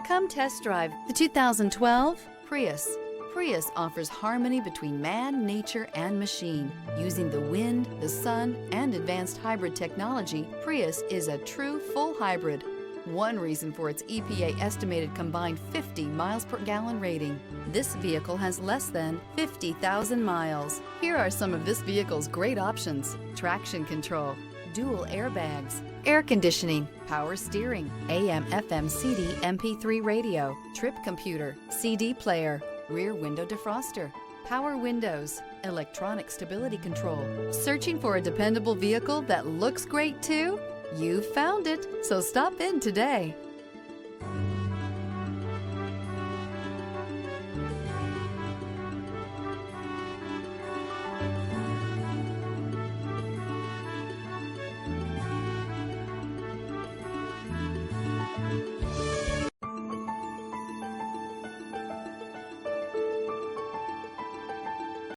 Come test drive the 2012 Prius. Prius offers harmony between man, nature, and machine. Using the wind, the sun, and advanced hybrid technology, Prius is a true full hybrid. One reason for its EPA estimated combined 50 miles per gallon rating. This vehicle has less than 50,000 miles. Here are some of this vehicle's great options: traction control, dual airbags, air conditioning, power steering, AM/FM CD MP3 radio, trip computer, CD player, rear window defroster, power windows, electronic stability control. Searching for a dependable vehicle that looks great too? You found it, so stop in today.